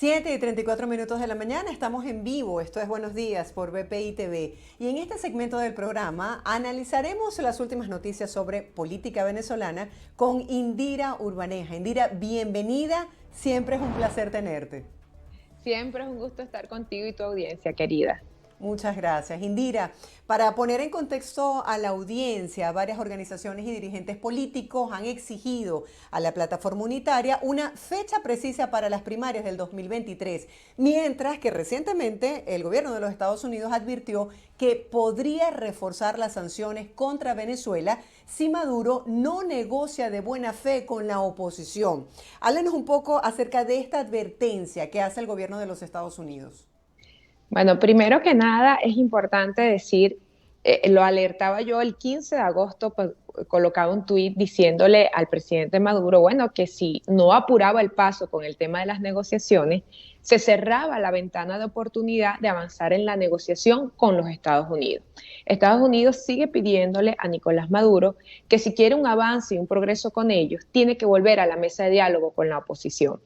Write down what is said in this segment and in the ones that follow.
7:34 de la mañana, estamos en vivo, esto es Buenos Días por BPI TV y en este segmento del programa analizaremos las últimas noticias sobre política venezolana con Indira Urbaneja. Indira, bienvenida, siempre es un placer tenerte. Siempre es un gusto estar contigo y tu audiencia, querida. Muchas gracias. Indira, para poner en contexto a la audiencia, varias organizaciones y dirigentes políticos han exigido a la plataforma unitaria una fecha precisa para las primarias del 2023, mientras que recientemente el gobierno de los Estados Unidos advirtió que podría reforzar las sanciones contra Venezuela si Maduro no negocia de buena fe con la oposición. Háblenos un poco acerca de esta advertencia que hace el gobierno de los Estados Unidos. Bueno, primero que nada es importante decir, lo alertaba yo el 15 de agosto, pues, colocaba un tuit diciéndole al presidente Maduro, bueno, que si no apuraba el paso con el tema de las negociaciones, se cerraba la ventana de oportunidad de avanzar en la negociación con los Estados Unidos. Estados Unidos sigue pidiéndole a Nicolás Maduro que si quiere un avance y un progreso con ellos, tiene que volver a la mesa de diálogo con la oposición.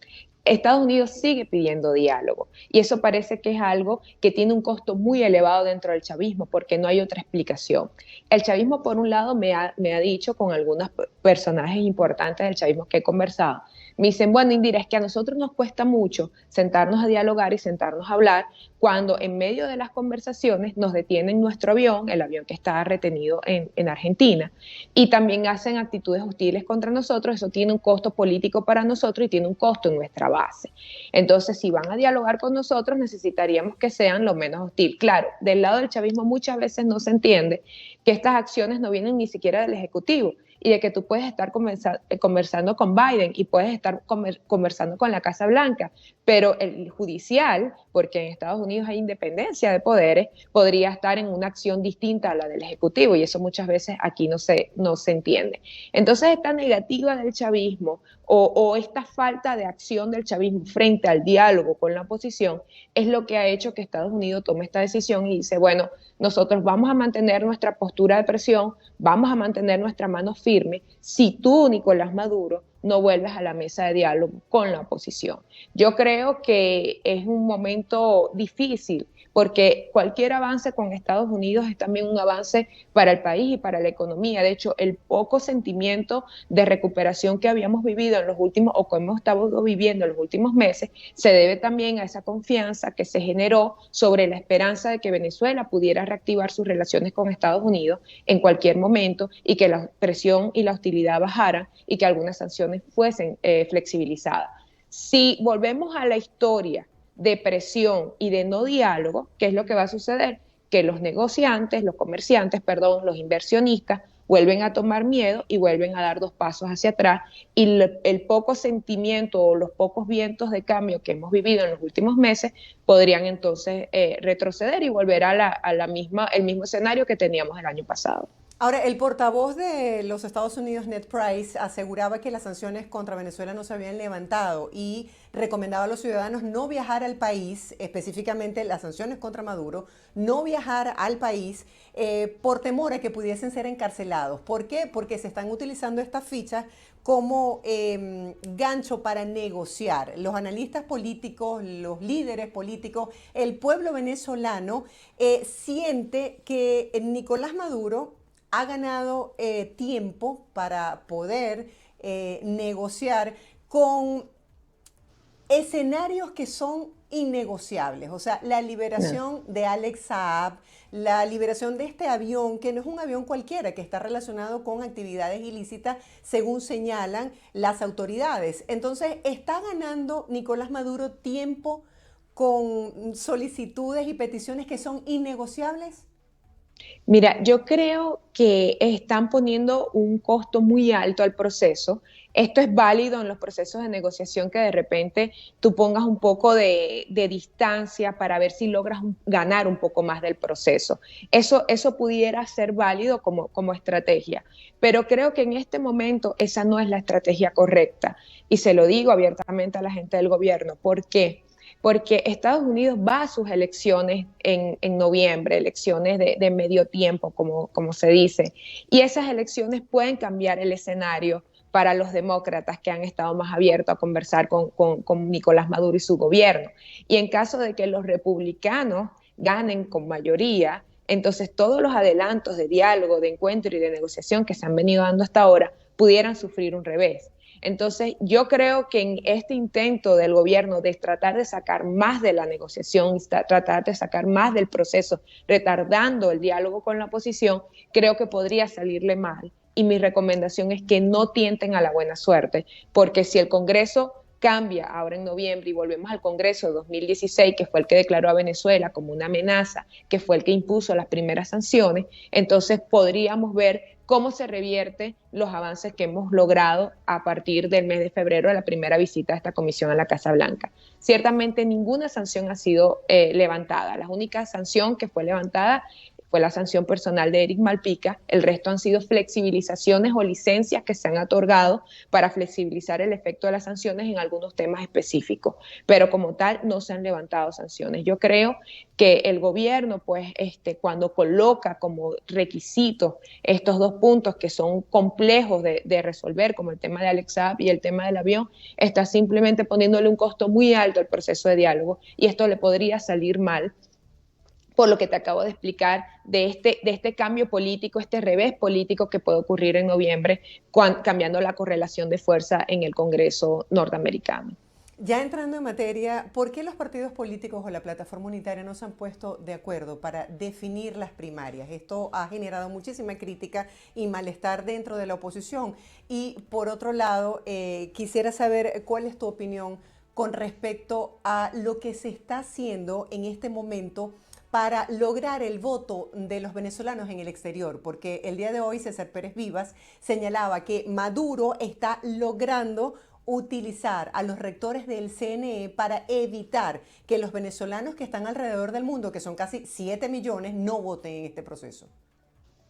Estados Unidos sigue pidiendo diálogo y eso parece que es algo que tiene un costo muy elevado dentro del chavismo porque no hay otra explicación. El chavismo, por un lado, me ha dicho con algunos personajes importantes del chavismo que he conversado, me dicen, bueno, Indira, es que a nosotros nos cuesta mucho sentarnos a dialogar y sentarnos a hablar cuando en medio de las conversaciones nos detienen nuestro avión, el avión que está retenido en Argentina, y también hacen actitudes hostiles contra nosotros. Eso tiene un costo político para nosotros y tiene un costo en nuestra base. Entonces, si van a dialogar con nosotros, necesitaríamos que sean lo menos hostil. Claro, del lado del chavismo muchas veces no se entiende que estas acciones no vienen ni siquiera del Ejecutivo, y de que tú puedes estar conversando con Biden y puedes estar conversando con la Casa Blanca, pero el judicial, porque en Estados Unidos hay independencia de poderes, podría estar en una acción distinta a la del Ejecutivo, y eso muchas veces aquí no se entiende. Entonces, esta negativa del chavismo o esta falta de acción del chavismo frente al diálogo con la oposición es lo que ha hecho que Estados Unidos tome esta decisión y dice, bueno, nosotros vamos a mantener nuestra postura de presión, vamos a mantener nuestra mano firme si tú, Nicolás Maduro, no vuelves a la mesa de diálogo con la oposición. Yo creo que es un momento difícil porque cualquier avance con Estados Unidos es también un avance para el país y para la economía. De hecho, el poco sentimiento de recuperación que habíamos vivido en los últimos, o que hemos estado viviendo en los últimos meses, se debe también a esa confianza que se generó sobre la esperanza de que Venezuela pudiera reactivar sus relaciones con Estados Unidos en cualquier momento y que la presión y la hostilidad bajaran y que algunas sanciones fuesen flexibilizadas. Si volvemos a la historia de presión y de no diálogo, ¿qué es lo que va a suceder? Que los negociantes, los comerciantes, perdón, los inversionistas vuelven a tomar miedo y vuelven a dar dos pasos hacia atrás, y el poco sentimiento o los pocos vientos de cambio que hemos vivido en los últimos meses podrían entonces retroceder y volver a el mismo escenario que teníamos el año pasado. Ahora, el portavoz de los Estados Unidos, Ned Price, aseguraba que las sanciones contra Venezuela no se habían levantado y recomendaba a los ciudadanos no viajar al país, específicamente las sanciones contra Maduro, no viajar al país por temor a que pudiesen ser encarcelados. ¿Por qué? Porque se están utilizando estas fichas como gancho para negociar. Los analistas políticos, los líderes políticos, el pueblo venezolano siente que Nicolás Maduro ha ganado tiempo para poder negociar con escenarios que son innegociables. O sea, la liberación de Alex Saab, la liberación de este avión, que no es un avión cualquiera, que está relacionado con actividades ilícitas, según señalan las autoridades. Entonces, ¿está ganando Nicolás Maduro tiempo con solicitudes y peticiones que son innegociables? Mira, yo creo que están poniendo un costo muy alto al proceso. Esto es válido en los procesos de negociación, que de repente tú pongas un poco de distancia para ver si logras ganar un poco más del proceso. Eso pudiera ser válido como estrategia, pero creo que en este momento esa no es la estrategia correcta. Y se lo digo abiertamente a la gente del gobierno. ¿Por qué? Porque Estados Unidos va a sus elecciones en noviembre, elecciones de medio tiempo, como se dice, y esas elecciones pueden cambiar el escenario para los demócratas, que han estado más abiertos a conversar con Nicolás Maduro y su gobierno. Y en caso de que los republicanos ganen con mayoría, entonces todos los adelantos de diálogo, de encuentro y de negociación que se han venido dando hasta ahora pudieran sufrir un revés. Entonces, yo creo que en este intento del gobierno de tratar de sacar más de la negociación, tratar de sacar más del proceso, retardando el diálogo con la oposición, creo que podría salirle mal. Y mi recomendación es que no tienten a la buena suerte, porque si el Congreso cambia ahora en noviembre y volvemos al Congreso de 2016, que fue el que declaró a Venezuela como una amenaza, que fue el que impuso las primeras sanciones, entonces podríamos ver cómo se revierte los avances que hemos logrado a partir del mes de febrero de la primera visita de esta comisión a la Casa Blanca. Ciertamente ninguna sanción ha sido levantada. La única sanción que fue levantada fue la sanción personal de Eric Malpica. El resto han sido flexibilizaciones o licencias que se han otorgado para flexibilizar el efecto de las sanciones en algunos temas específicos, pero como tal no se han levantado sanciones. Yo creo que el gobierno, pues, cuando coloca como requisitos estos dos puntos que son complejos de resolver, como el tema de Alex Saab y el tema del avión, está simplemente poniéndole un costo muy alto al proceso de diálogo, y esto le podría salir mal por lo que te acabo de explicar de este cambio político, este revés político que puede ocurrir en noviembre, cambiando la correlación de fuerza en el Congreso norteamericano. Ya entrando en materia, ¿por qué los partidos políticos o la plataforma unitaria no se han puesto de acuerdo para definir las primarias? Esto ha generado muchísima crítica y malestar dentro de la oposición. Y por otro lado, quisiera saber cuál es tu opinión con respecto a lo que se está haciendo en este momento para lograr el voto de los venezolanos en el exterior, porque el día de hoy César Pérez Vivas señalaba que Maduro está logrando utilizar a los rectores del CNE para evitar que los venezolanos que están alrededor del mundo, que son casi 7 millones, no voten en este proceso.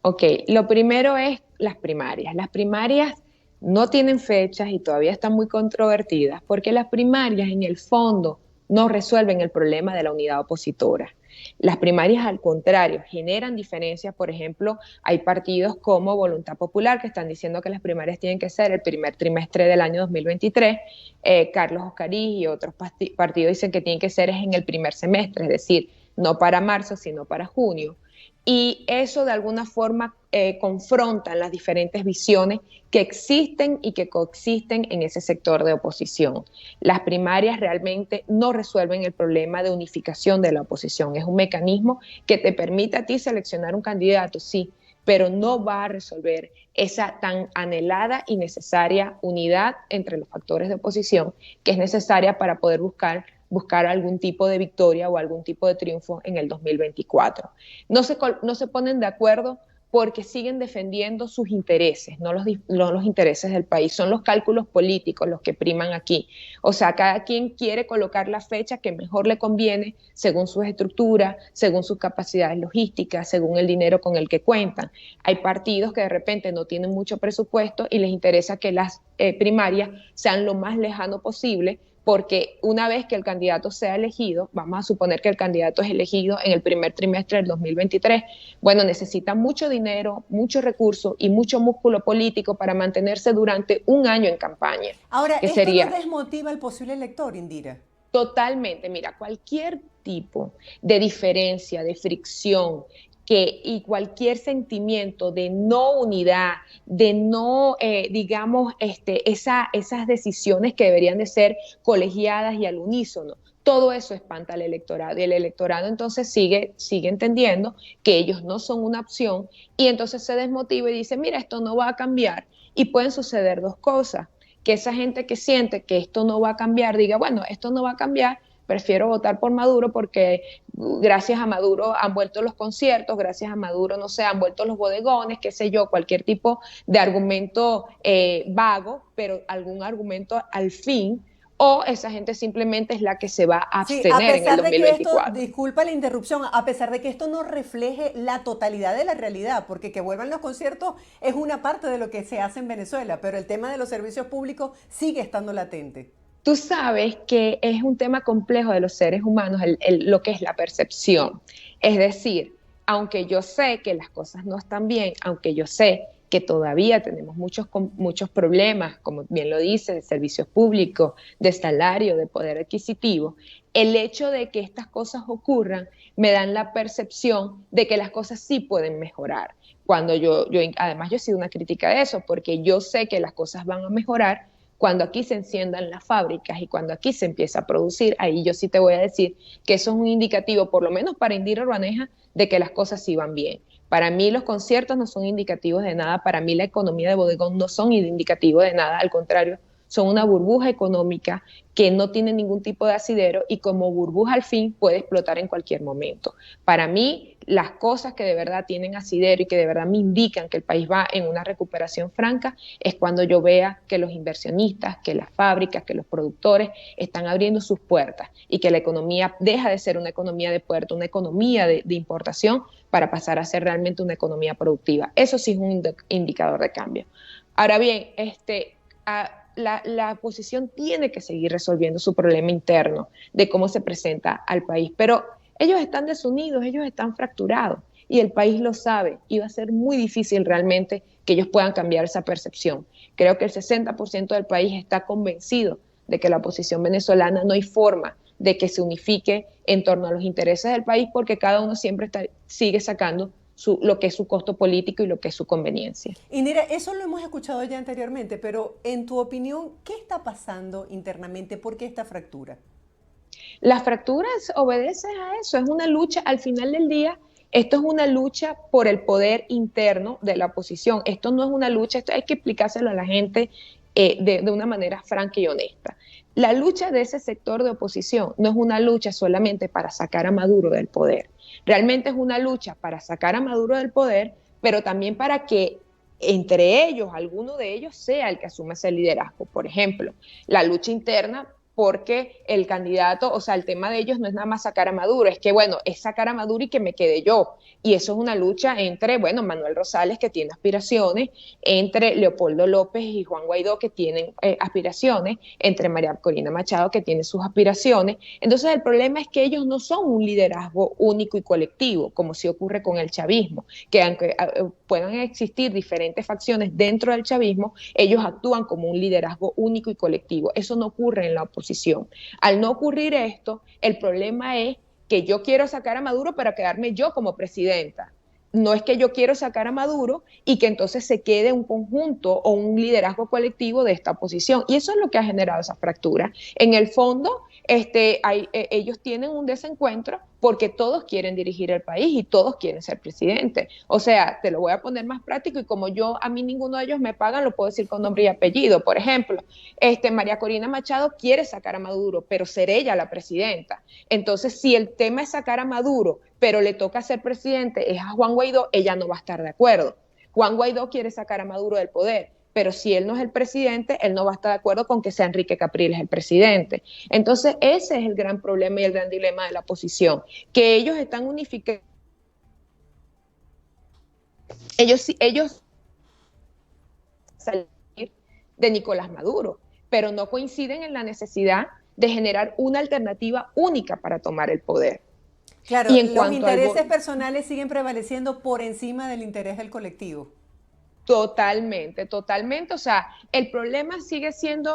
Ok, lo primero es las primarias. Las primarias no tienen fechas y todavía están muy controvertidas, porque las primarias en el fondo no resuelven el problema de la unidad opositora. Las primarias, al contrario, generan diferencias. Por ejemplo, hay partidos como Voluntad Popular que están diciendo que las primarias tienen que ser el primer trimestre del año 2023. Carlos Oscarí y otros partidos dicen que tienen que ser en el primer semestre, es decir, no para marzo, sino para junio. Y eso de alguna forma confrontan las diferentes visiones que existen y que coexisten en ese sector de oposición. Las primarias realmente no resuelven el problema de unificación de la oposición. Es un mecanismo que te permite a ti seleccionar un candidato, sí, pero no va a resolver esa tan anhelada y necesaria unidad entre los factores de oposición que es necesaria para poder buscar algún tipo de victoria o algún tipo de triunfo en el 2024. No se ponen de acuerdo porque siguen defendiendo sus intereses, no los intereses del país. Son los cálculos políticos los que priman aquí. O sea, cada quien quiere colocar la fecha que mejor le conviene según sus estructuras, según sus capacidades logísticas, según el dinero con el que cuentan. Hay partidos que de repente no tienen mucho presupuesto y les interesa que las primarias sean lo más lejano posible, porque una vez que el candidato sea elegido, vamos a suponer que el candidato es elegido en el primer trimestre del 2023, bueno, necesita mucho dinero, mucho recurso y mucho músculo político para mantenerse durante un año en campaña. Ahora, ¿esto no desmotiva al posible elector, Indira? Totalmente, mira, cualquier tipo de diferencia, de fricción, y cualquier sentimiento de no unidad, de no, esas decisiones que deberían de ser colegiadas y al unísono, todo eso espanta al electorado, y el electorado entonces sigue entendiendo que ellos no son una opción, y entonces se desmotiva y dice, mira, esto no va a cambiar, y pueden suceder dos cosas, que esa gente que siente que esto no va a cambiar, diga, bueno, esto no va a cambiar, prefiero votar por Maduro porque gracias a Maduro han vuelto los conciertos, gracias a Maduro, no sé, han vuelto los bodegones, qué sé yo, cualquier tipo de argumento vago, pero algún argumento al fin, o esa gente simplemente es la que se va a abstener en el 2024. Disculpa la interrupción, a pesar de que esto no refleje la totalidad de la realidad, porque que vuelvan los conciertos es una parte de lo que se hace en Venezuela, pero el tema de los servicios públicos sigue estando latente. Tú sabes que es un tema complejo de los seres humanos, lo que es la percepción. Es decir, aunque yo sé que las cosas no están bien, aunque yo sé que todavía tenemos muchos problemas, como bien lo dice, de servicios públicos, de salario, de poder adquisitivo, el hecho de que estas cosas ocurran me dan la percepción de que las cosas sí pueden mejorar. Cuando además yo he sido una crítica de eso, porque yo sé que las cosas van a mejorar cuando aquí se enciendan las fábricas y cuando aquí se empieza a producir. Ahí yo sí te voy a decir que eso es un indicativo, por lo menos para Indira Urbaneja, de que las cosas sí van bien. Para mí los conciertos no son indicativos de nada, para mí la economía de bodegón no son indicativos de nada, al contrario, son una burbuja económica que no tiene ningún tipo de asidero y como burbuja al fin puede explotar en cualquier momento. Para mí, las cosas que de verdad tienen asidero y que de verdad me indican que el país va en una recuperación franca es cuando yo vea que los inversionistas, que las fábricas, que los productores están abriendo sus puertas y que la economía deja de ser una economía de puerto, una economía de importación para pasar a ser realmente una economía productiva. Eso sí es un indicador de cambio. Ahora bien, la oposición tiene que seguir resolviendo su problema interno de cómo se presenta al país, pero ellos están desunidos, ellos están fracturados y el país lo sabe y va a ser muy difícil realmente que ellos puedan cambiar esa percepción. Creo que el 60% del país está convencido de que la oposición venezolana no hay forma de que se unifique en torno a los intereses del país porque cada uno siempre sigue sacando lo que es su costo político y lo que es su conveniencia. Y mira, eso lo hemos escuchado ya anteriormente, pero en tu opinión, ¿qué está pasando internamente? ¿Por qué esta fractura? Las fracturas obedecen a eso, es una lucha, al final del día, esto es una lucha por el poder interno de la oposición, esto no es una lucha, esto hay que explicárselo a la gente de una manera franca y honesta. La lucha de ese sector de oposición no es una lucha solamente para sacar a Maduro del poder, realmente es una lucha para sacar a Maduro del poder, pero también para que entre ellos, alguno de ellos sea el que asuma ese liderazgo. Por ejemplo, la lucha interna porque el candidato, o sea, el tema de ellos no es nada más sacar a Maduro, es que, bueno, es sacar a Maduro y que me quede yo. Y eso es una lucha entre, bueno, Manuel Rosales, que tiene aspiraciones, entre Leopoldo López y Juan Guaidó, que tienen aspiraciones, entre María Corina Machado, que tiene sus aspiraciones. Entonces, el problema es que ellos no son un liderazgo único y colectivo, como sí ocurre con el chavismo, que aunque puedan existir diferentes facciones dentro del chavismo, ellos actúan como un liderazgo único y colectivo. Eso no ocurre en la oposición. Al no ocurrir esto, el problema es que yo quiero sacar a Maduro para quedarme yo como presidenta. No es que yo quiero sacar a Maduro y que entonces se quede un conjunto o un liderazgo colectivo de esta oposición. Y eso es lo que ha generado esa fractura. En el fondo, ellos tienen un desencuentro porque todos quieren dirigir el país y todos quieren ser presidente. O sea, te lo voy a poner más práctico y como a mí ninguno de ellos me pagan, lo puedo decir con nombre y apellido. Por ejemplo, María Corina Machado quiere sacar a Maduro, pero ser ella la presidenta. Entonces, si el tema es sacar a Maduro, pero le toca ser presidente, es a Juan Guaidó, ella no va a estar de acuerdo. Juan Guaidó quiere sacar a Maduro del poder, pero si él no es el presidente, él no va a estar de acuerdo con que sea Enrique Capriles el presidente. Entonces, ese es el gran problema y el gran dilema de la oposición, que ellos están unificados. Ellos salir de Nicolás Maduro, pero no coinciden en la necesidad de generar una alternativa única para tomar el poder. Claro, y los intereses personales siguen prevaleciendo por encima del interés del colectivo. Totalmente, totalmente. O sea, el problema sigue siendo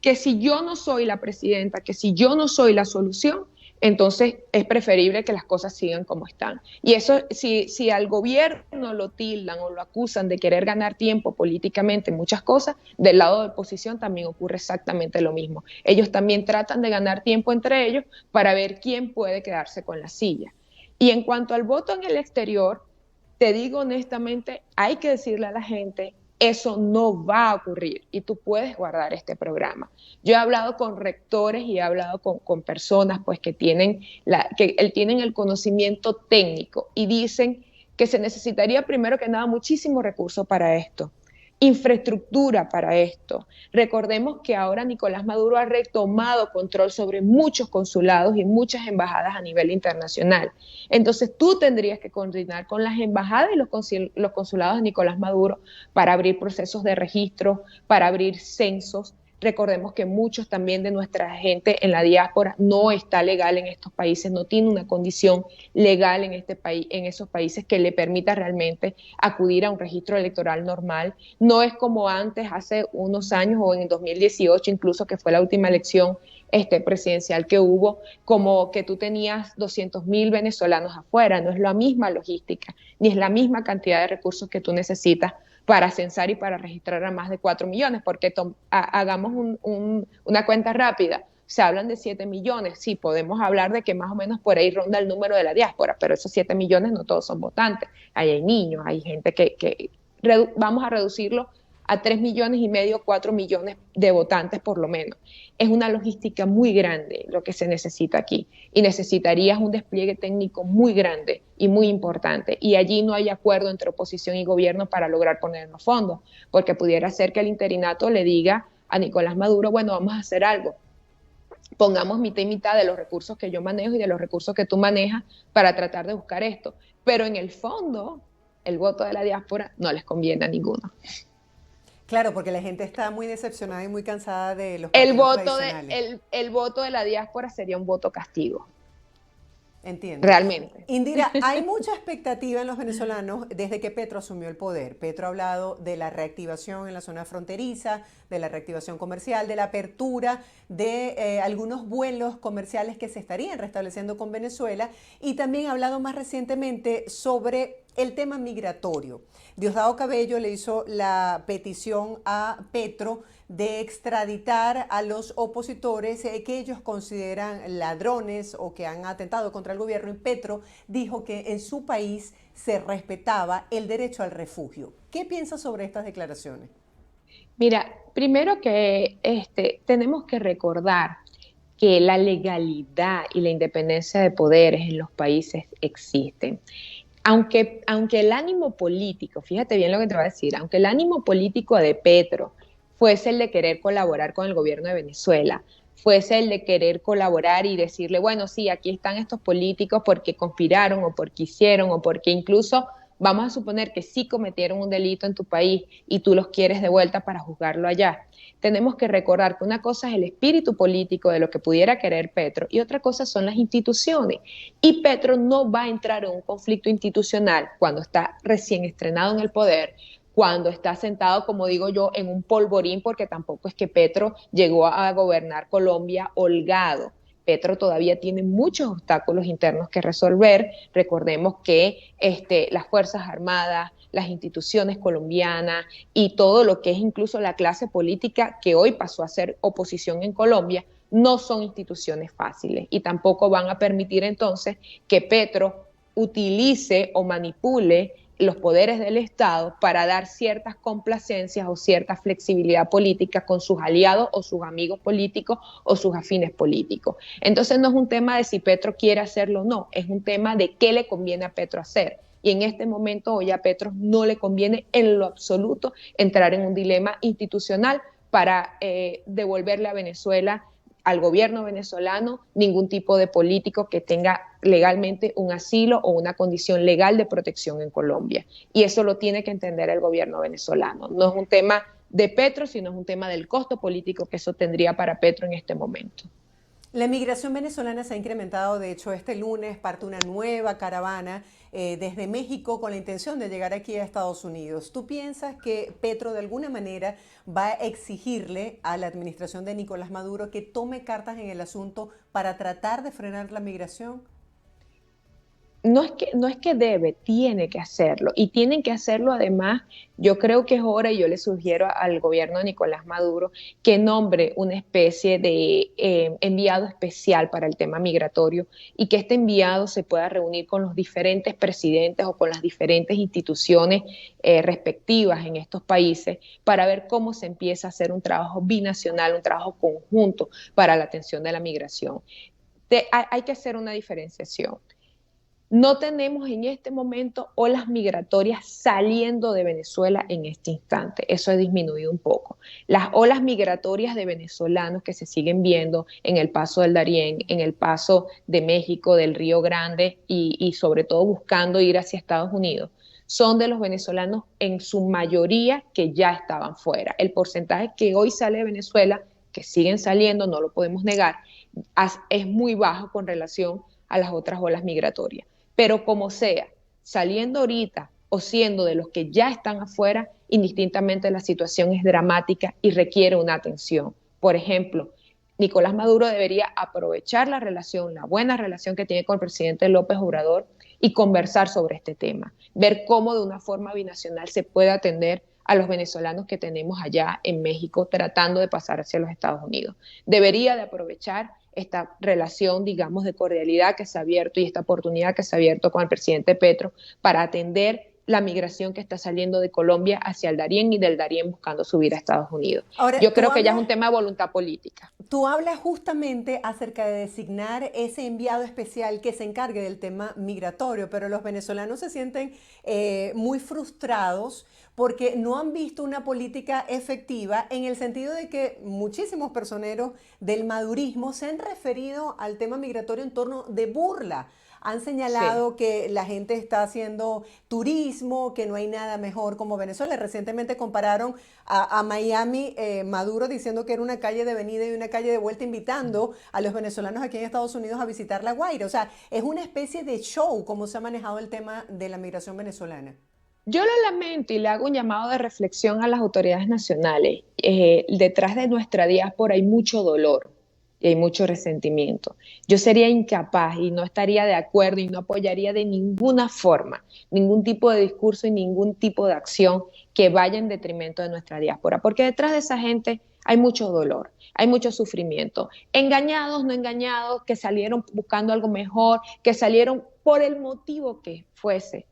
que si yo no soy la presidenta, que si yo no soy la solución, entonces es preferible que las cosas sigan como están. Y eso, si al gobierno lo tildan o lo acusan de querer ganar tiempo políticamente en muchas cosas, del lado de oposición también ocurre exactamente lo mismo. Ellos también tratan de ganar tiempo entre ellos para ver quién puede quedarse con la silla. Y en cuanto al voto en el exterior, te digo honestamente, hay que decirle a la gente, eso no va a ocurrir y tú puedes guardar este programa. Yo he hablado con rectores y he hablado con personas pues, que tienen el conocimiento técnico y dicen que se necesitaría primero que nada muchísimo recurso para esto, infraestructura para esto. Recordemos que ahora Nicolás Maduro ha retomado control sobre muchos consulados y muchas embajadas a nivel internacional. Entonces tú tendrías que coordinar con las embajadas y los consulados de Nicolás Maduro para abrir procesos de registro, para abrir censos, Recordemos que muchos también de nuestra gente en la diáspora no está legal en estos países, no tiene una condición legal en este país, en esos países que le permita realmente acudir a un registro electoral normal. No es como antes, hace unos años o en el 2018 incluso, que fue la última elección presidencial que hubo, como que tú tenías 200.000 venezolanos afuera. No es la misma logística, ni es la misma cantidad de recursos que tú necesitas para censar y para registrar a más de 4 millones, porque hagamos una cuenta rápida. Se hablan de 7 millones, sí, podemos hablar de que más o menos por ahí ronda el número de la diáspora, pero esos 7 millones no todos son votantes. Ahí hay niños, hay gente que vamos a reducirlo a 3,5 millones, 4 millones de votantes por lo menos. Es una logística muy grande lo que se necesita aquí y necesitarías un despliegue técnico muy grande y muy importante. Y allí no hay acuerdo entre oposición y gobierno para lograr poner en los fondos, porque pudiera ser que el interinato le diga a Nicolás Maduro, bueno, vamos a hacer algo. Pongamos mitad y mitad de los recursos que yo manejo y de los recursos que tú manejas para tratar de buscar esto. Pero en el fondo, el voto de la diáspora no les conviene a ninguno. Claro, porque la gente está muy decepcionada y muy cansada de los partidos tradicionales. El voto de la diáspora sería un voto castigo. Entiendo. Realmente. Indira, hay mucha expectativa en los venezolanos desde que Petro asumió el poder. Petro ha hablado de la reactivación en la zona fronteriza, de la reactivación comercial, de la apertura de algunos vuelos comerciales que se estarían restableciendo con Venezuela, y también ha hablado más recientemente sobre el tema migratorio. Diosdado Cabello le hizo la petición a Petro de extraditar a los opositores que ellos consideran ladrones o que han atentado contra el gobierno, y Petro dijo que en su país se respetaba el derecho al refugio. ¿Qué piensas sobre estas declaraciones? Mira, primero que tenemos que recordar que la legalidad y la independencia de poderes en los países existen. Aunque el ánimo político, fíjate bien lo que te voy a decir, aunque el ánimo político de Petro fuese el de querer colaborar con el gobierno de Venezuela, fuese el de querer colaborar y decirle, bueno, sí, aquí están estos políticos porque conspiraron o porque hicieron o porque incluso vamos a suponer que sí cometieron un delito en tu país y tú los quieres de vuelta para juzgarlo allá. Tenemos que recordar que una cosa es el espíritu político de lo que pudiera querer Petro y otra cosa son las instituciones. Y Petro no va a entrar en un conflicto institucional cuando está recién estrenado en el poder, cuando está sentado, como digo yo, en un polvorín, porque tampoco es que Petro llegó a gobernar Colombia holgado. Petro todavía tiene muchos obstáculos internos que resolver. Recordemos que las Fuerzas Armadas, las instituciones colombianas y todo lo que es incluso la clase política que hoy pasó a ser oposición en Colombia, no son instituciones fáciles y tampoco van a permitir entonces que Petro utilice o manipule los poderes del Estado para dar ciertas complacencias o cierta flexibilidad política con sus aliados o sus amigos políticos o sus afines políticos. Entonces no es un tema de si Petro quiere hacerlo o no, es un tema de qué le conviene a Petro hacer. Y en este momento hoy a Petro no le conviene en lo absoluto entrar en un dilema institucional para devolverle a Venezuela, al gobierno venezolano, ningún tipo de político que tenga legalmente un asilo o una condición legal de protección en Colombia. Y eso lo tiene que entender el gobierno venezolano. No es un tema de Petro, sino es un tema del costo político que eso tendría para Petro en este momento. La migración venezolana se ha incrementado. De hecho, este lunes parte una nueva caravana desde México con la intención de llegar aquí a Estados Unidos. ¿Tú piensas que Petro de alguna manera va a exigirle a la administración de Nicolás Maduro que tome cartas en el asunto para tratar de frenar la migración? No es que debe, tiene que hacerlo. Y tienen que hacerlo además, yo creo que es hora, y yo le sugiero al gobierno de Nicolás Maduro que nombre una especie de enviado especial para el tema migratorio y que este enviado se pueda reunir con los diferentes presidentes o con las diferentes instituciones respectivas en estos países para ver cómo se empieza a hacer un trabajo binacional, un trabajo conjunto para la atención de la migración. Hay que hacer una diferenciación. No tenemos en este momento olas migratorias saliendo de Venezuela en este instante. Eso ha disminuido un poco. Las olas migratorias de venezolanos que se siguen viendo en el paso del Darién, en el paso de México, del Río Grande y sobre todo buscando ir hacia Estados Unidos, son de los venezolanos en su mayoría que ya estaban fuera. El porcentaje que hoy sale de Venezuela, que siguen saliendo, no lo podemos negar, es muy bajo con relación a las otras olas migratorias. Pero como sea, saliendo ahorita o siendo de los que ya están afuera, indistintamente la situación es dramática y requiere una atención. Por ejemplo, Nicolás Maduro debería aprovechar la relación, la buena relación que tiene con el presidente López Obrador y conversar sobre este tema, ver cómo de una forma binacional se puede atender a los venezolanos que tenemos allá en México tratando de pasar hacia los Estados Unidos. Debería de aprovechar esta relación, digamos, de cordialidad que se ha abierto y esta oportunidad que se ha abierto con el presidente Petro para atender la migración que está saliendo de Colombia hacia el Darién y del Darién buscando subir a Estados Unidos. Ahora, yo creo que ya es un tema de voluntad política. Tú hablas justamente acerca de designar ese enviado especial que se encargue del tema migratorio, pero los venezolanos se sienten muy frustrados porque no han visto una política efectiva en el sentido de que muchísimos personeros del madurismo se han referido al tema migratorio en torno de burla. Han señalado que la gente está haciendo turismo, que no hay nada mejor como Venezuela. Recientemente compararon a Miami, Maduro diciendo que era una calle de venida y una calle de vuelta, invitando a los venezolanos aquí en Estados Unidos a visitar La Guaira. O sea, es una especie de show como se ha manejado el tema de la migración venezolana. Yo lo lamento y le hago un llamado de reflexión a las autoridades nacionales. Detrás de nuestra diáspora hay mucho dolor y hay mucho resentimiento. Yo sería incapaz y no estaría de acuerdo y no apoyaría de ninguna forma ningún tipo de discurso y ningún tipo de acción que vaya en detrimento de nuestra diáspora, porque detrás de esa gente hay mucho dolor, hay mucho sufrimiento, engañados, no engañados, que salieron buscando algo mejor, que salieron por el motivo que fuese.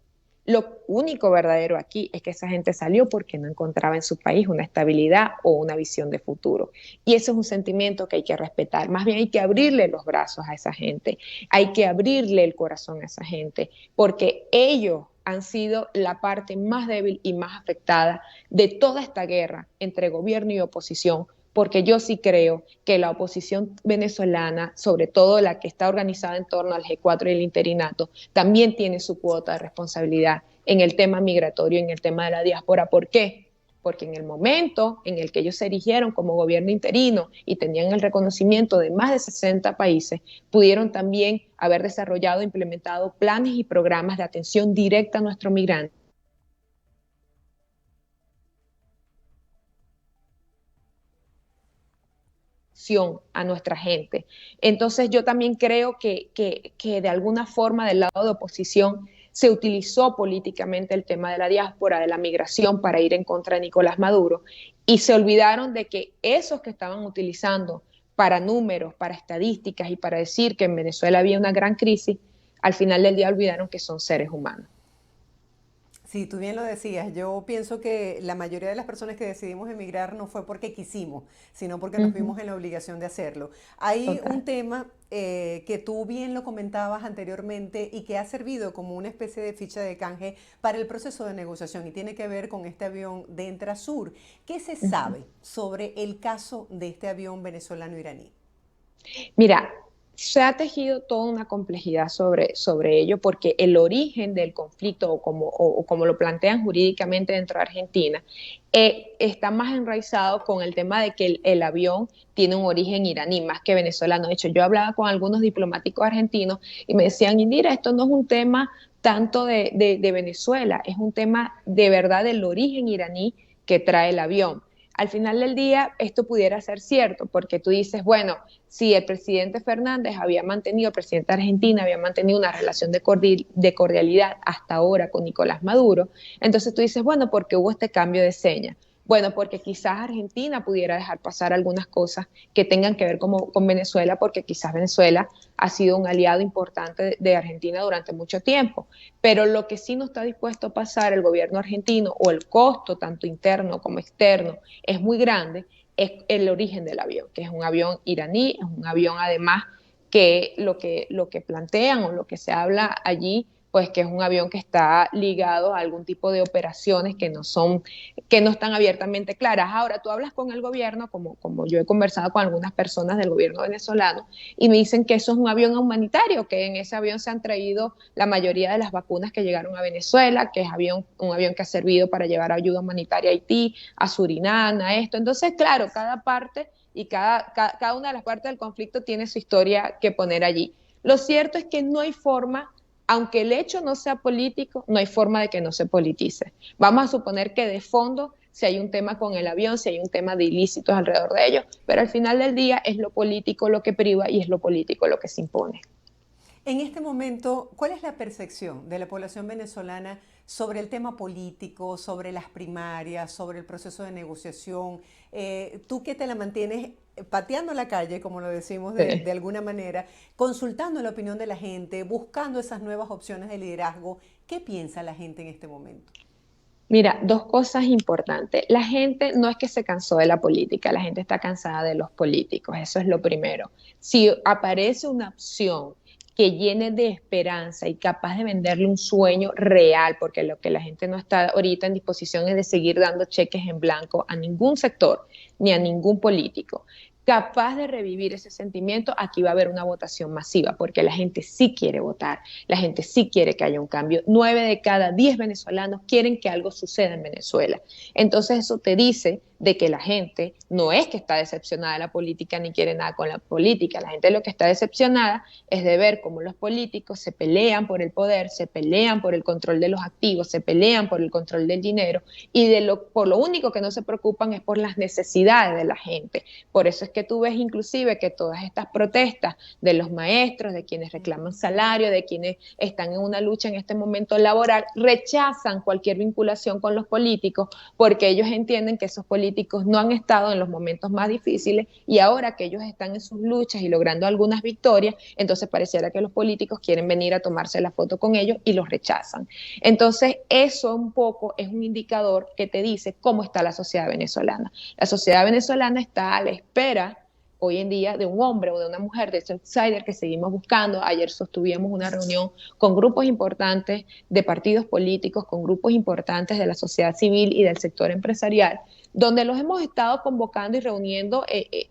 Lo único verdadero aquí es que esa gente salió porque no encontraba en su país una estabilidad o una visión de futuro. Y eso es un sentimiento que hay que respetar. Más bien hay que abrirle los brazos a esa gente, hay que abrirle el corazón a esa gente, porque ellos han sido la parte más débil y más afectada de toda esta guerra entre gobierno y oposición, porque yo sí creo que la oposición venezolana, sobre todo la que está organizada en torno al G4 y el interinato, también tiene su cuota de responsabilidad en el tema migratorio, en el tema de la diáspora. ¿Por qué? Porque en el momento en el que ellos se erigieron como gobierno interino y tenían el reconocimiento de más de 60 países, pudieron también haber desarrollado e implementado planes y programas de atención directa a nuestros migrantes, a nuestra gente. Entonces yo también creo que de alguna forma del lado de oposición se utilizó políticamente el tema de la diáspora, de la migración para ir en contra de Nicolás Maduro y se olvidaron de que esos que estaban utilizando para números, para estadísticas y para decir que en Venezuela había una gran crisis, al final del día olvidaron que son seres humanos. Sí, tú bien lo decías. Yo pienso que la mayoría de las personas que decidimos emigrar no fue porque quisimos, sino porque nos vimos en la obligación de hacerlo. Hay Total. un tema que tú bien lo comentabas anteriormente y que ha servido como una especie de ficha de canje para el proceso de negociación y tiene que ver con este avión de Entrasur. ¿Qué se sabe sobre el caso de este avión venezolano-iraní? Mira, se ha tejido toda una complejidad sobre ello porque el origen del conflicto o como lo plantean jurídicamente dentro de Argentina está más enraizado con el tema de que el avión tiene un origen iraní más que venezolano. De hecho, yo hablaba con algunos diplomáticos argentinos y me decían, Indira, esto no es un tema tanto de Venezuela, es un tema de verdad del origen iraní que trae el avión. Al final del día, esto pudiera ser cierto, porque tú dices, bueno, si el presidente Fernández había mantenido, el presidente de Argentina había mantenido una relación de cordialidad hasta ahora con Nicolás Maduro, entonces tú dices, bueno, ¿por qué hubo este cambio de seña? Bueno, porque quizás Argentina pudiera dejar pasar algunas cosas que tengan que ver con Venezuela, porque quizás Venezuela ha sido un aliado importante de Argentina durante mucho tiempo. Pero lo que sí no está dispuesto a pasar el gobierno argentino, o el costo tanto interno como externo es muy grande, es el origen del avión, que es un avión iraní, es un avión además que lo que plantean o lo que se habla allí pues que es un avión que está ligado a algún tipo de operaciones que no están abiertamente claras. Ahora, tú hablas con el gobierno, como yo he conversado con algunas personas del gobierno venezolano, y me dicen que eso es un avión humanitario, que en ese avión se han traído la mayoría de las vacunas que llegaron a Venezuela, que es un avión que ha servido para llevar ayuda humanitaria a Haití, a Surinam, a esto. Entonces, claro, cada parte y cada una de las partes del conflicto tiene su historia que poner allí. Lo cierto es que no hay forma, aunque el hecho no sea político, no hay forma de que no se politice. Vamos a suponer que de fondo, si hay un tema con el avión, si hay un tema de ilícitos alrededor de ellos, pero al final del día es lo político lo que priva y es lo político lo que se impone. En este momento, ¿cuál es la percepción de la población venezolana sobre el tema político, sobre las primarias, sobre el proceso de negociación? Tú que te la mantienes pateando la calle, como lo decimos de alguna manera, consultando la opinión de la gente, buscando esas nuevas opciones de liderazgo, ¿qué piensa la gente en este momento? Mira, dos cosas importantes. La gente no es que se cansó de la política, la gente está cansada de los políticos, eso es lo primero. Si aparece una opción que llene de esperanza y capaz de venderle un sueño real, porque lo que la gente no está ahorita en disposición es de seguir dando cheques en blanco a ningún sector ni a ningún político, capaz de revivir ese sentimiento, aquí va a haber una votación masiva, porque la gente sí quiere votar, la gente sí quiere que haya un cambio. 9 de cada 10 venezolanos quieren que algo suceda en Venezuela. Entonces eso te dice de que la gente no es que está decepcionada de la política ni quiere nada con la política. La gente lo que está decepcionada es de ver cómo los políticos se pelean por el poder, se pelean por el control de los activos, se pelean por el control del dinero y por lo único que no se preocupan es por las necesidades de la gente. Por eso es que tú ves inclusive que todas estas protestas de los maestros, de quienes reclaman salario, de quienes están en una lucha en este momento laboral, rechazan cualquier vinculación con los políticos porque ellos entienden que esos políticos no han estado en los momentos más difíciles y ahora que ellos están en sus luchas y logrando algunas victorias, entonces pareciera que los políticos quieren venir a tomarse la foto con ellos y los rechazan. Entonces eso un poco es un indicador que te dice cómo está la sociedad venezolana. La sociedad venezolana está a la espera hoy en día de un hombre o de una mujer, de ese outsider que seguimos buscando. Ayer sostuvimos una reunión con grupos importantes de partidos políticos, con grupos importantes de la sociedad civil y del sector empresarial, donde los hemos estado convocando y reuniendo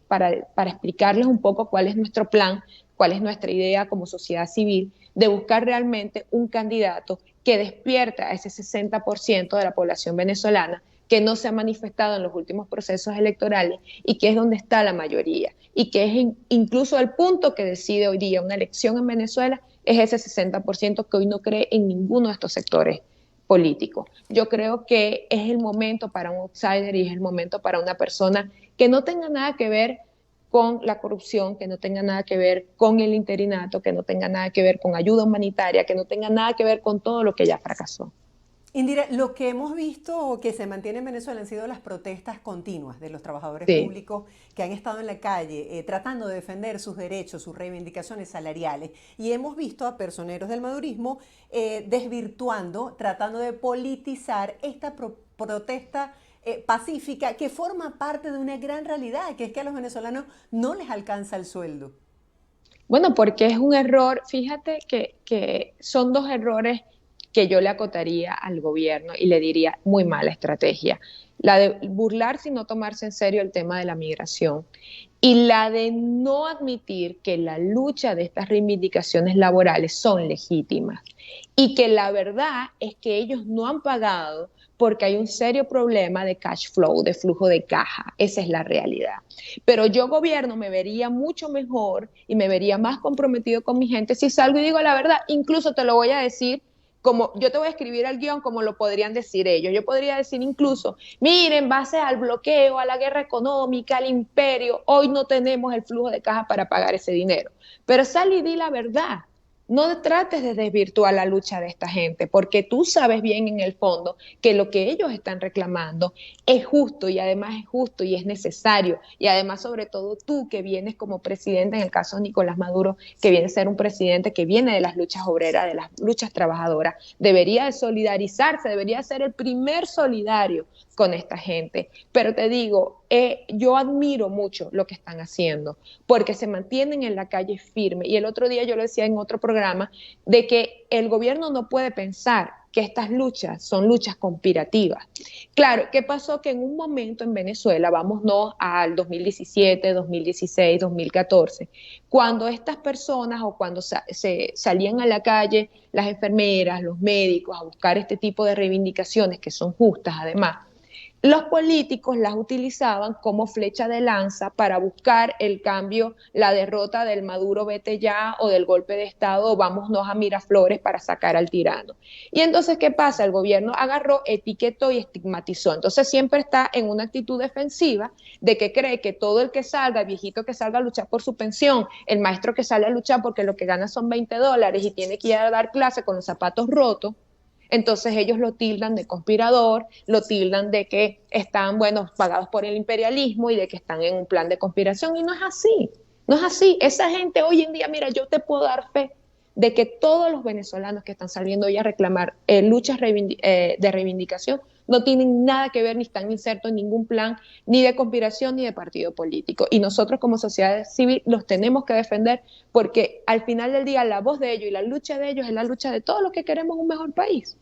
para explicarles un poco cuál es nuestro plan, cuál es nuestra idea como sociedad civil, de buscar realmente un candidato que despierta a ese 60% de la población venezolana que no se ha manifestado en los últimos procesos electorales y que es donde está la mayoría y que es incluso el punto que decide hoy día una elección en Venezuela es ese 60% que hoy no cree en ninguno de estos sectores políticos. Yo creo que es el momento para un outsider y es el momento para una persona que no tenga nada que ver con la corrupción, que no tenga nada que ver con el interinato, que no tenga nada que ver con ayuda humanitaria, que no tenga nada que ver con todo lo que ya fracasó. Indira, lo que hemos visto que se mantiene en Venezuela han sido las protestas continuas de los trabajadores Sí. públicos que han estado en la calle tratando de defender sus derechos, sus reivindicaciones salariales. Y hemos visto a personeros del madurismo desvirtuando, tratando de politizar esta protesta pacífica que forma parte de una gran realidad, que es que a los venezolanos no les alcanza el sueldo. Bueno, porque es un error, fíjate que son dos errores que yo le acotaría al gobierno y le diría muy mala estrategia. La de burlarse y no tomarse en serio el tema de la migración y la de no admitir que la lucha de estas reivindicaciones laborales son legítimas y que la verdad es que ellos no han pagado porque hay un serio problema de cash flow, de flujo de caja. Esa es la realidad. Pero yo, gobierno, me vería mucho mejor y me vería más comprometido con mi gente si salgo y digo la verdad. Incluso te lo voy a decir como yo te voy a escribir el guión como lo podrían decir ellos. Yo podría decir incluso, miren, en base al bloqueo, a la guerra económica, al imperio, hoy no tenemos el flujo de caja para pagar ese dinero. Pero sal y di la verdad. No trates de desvirtuar la lucha de esta gente, porque tú sabes bien en el fondo que lo que ellos están reclamando es justo y además es justo y es necesario. Y además, sobre todo tú que vienes como presidente, en el caso de Nicolás Maduro, que viene a ser un presidente que viene de las luchas obreras, de las luchas trabajadoras, debería de solidarizarse, debería ser el primer solidario con esta gente. Pero te digo, yo admiro mucho lo que están haciendo, porque se mantienen en la calle firme. Y el otro día yo lo decía en otro programa, de que el gobierno no puede pensar que estas luchas son luchas conspirativas. Claro, ¿qué pasó? Que en un momento en Venezuela, vámonos al 2017, 2016, 2014, cuando estas personas o cuando se salían a la calle las enfermeras, los médicos a buscar este tipo de reivindicaciones que son justas además, los políticos las utilizaban como flecha de lanza para buscar el cambio, la derrota del Maduro vete ya o del golpe de Estado o vámonos a Miraflores para sacar al tirano. Y entonces, ¿qué pasa? El gobierno agarró, etiquetó y estigmatizó. Entonces siempre está en una actitud defensiva de que cree que todo el que salga, el viejito que salga a luchar por su pensión, el maestro que sale a luchar porque lo que gana son $20 y tiene que ir a dar clase con los zapatos rotos, entonces ellos lo tildan de conspirador, lo tildan de que están, bueno, pagados por el imperialismo y de que están en un plan de conspiración. Y no es así, no es así. Esa gente hoy en día, mira, yo te puedo dar fe de que todos los venezolanos que están saliendo hoy a reclamar luchas de reivindicación no tienen nada que ver ni están insertos en ningún plan ni de conspiración ni de partido político. Y nosotros como sociedad civil los tenemos que defender porque al final del día la voz de ellos y la lucha de ellos es la lucha de todos los que queremos un mejor país.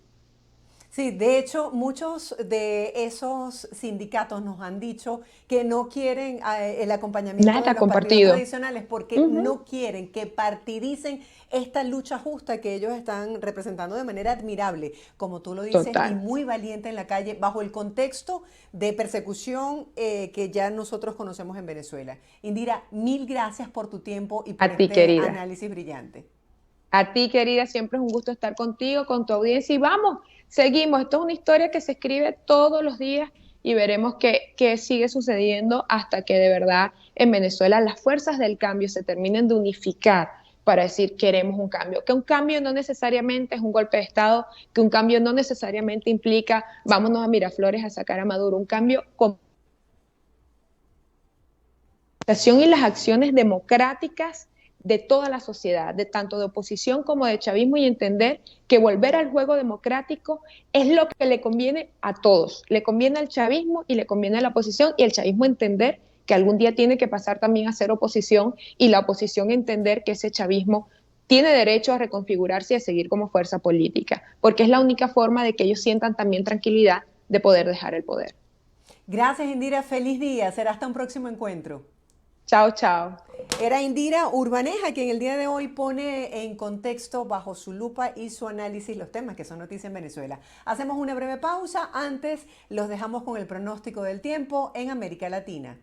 Sí, de hecho, muchos de esos sindicatos nos han dicho que no quieren el acompañamiento de Nada los partidos compartido. tradicionales porque Uh -huh. no quieren que partidicen esta lucha justa que ellos están representando de manera admirable, como tú lo dices, y Total. muy valiente en la calle, bajo el contexto de persecución que ya nosotros conocemos en Venezuela. Indira, mil gracias por tu tiempo y A por ti, este querida. análisis brillante. A ti, querida, siempre es un gusto estar contigo, con tu audiencia y vamos, seguimos. Esto es una historia que se escribe todos los días y veremos qué sigue sucediendo hasta que de verdad en Venezuela las fuerzas del cambio se terminen de unificar para decir queremos un cambio. Que un cambio no necesariamente es un golpe de Estado, que un cambio no necesariamente implica vámonos a Miraflores a sacar a Maduro, un cambio con y las acciones democráticas de toda la sociedad, de tanto de oposición como de chavismo, y entender que volver al juego democrático es lo que le conviene a todos. Le conviene al chavismo y le conviene a la oposición, y el chavismo entender que algún día tiene que pasar también a ser oposición, y la oposición entender que ese chavismo tiene derecho a reconfigurarse y a seguir como fuerza política, porque es la única forma de que ellos sientan también tranquilidad de poder dejar el poder. Gracias, Indira. Feliz día. Será hasta un próximo encuentro. Chao, chao. Era Indira Urbaneja quien el día de hoy pone en contexto bajo su lupa y su análisis los temas que son noticias en Venezuela. Hacemos una breve pausa, antes los dejamos con el pronóstico del tiempo en América Latina.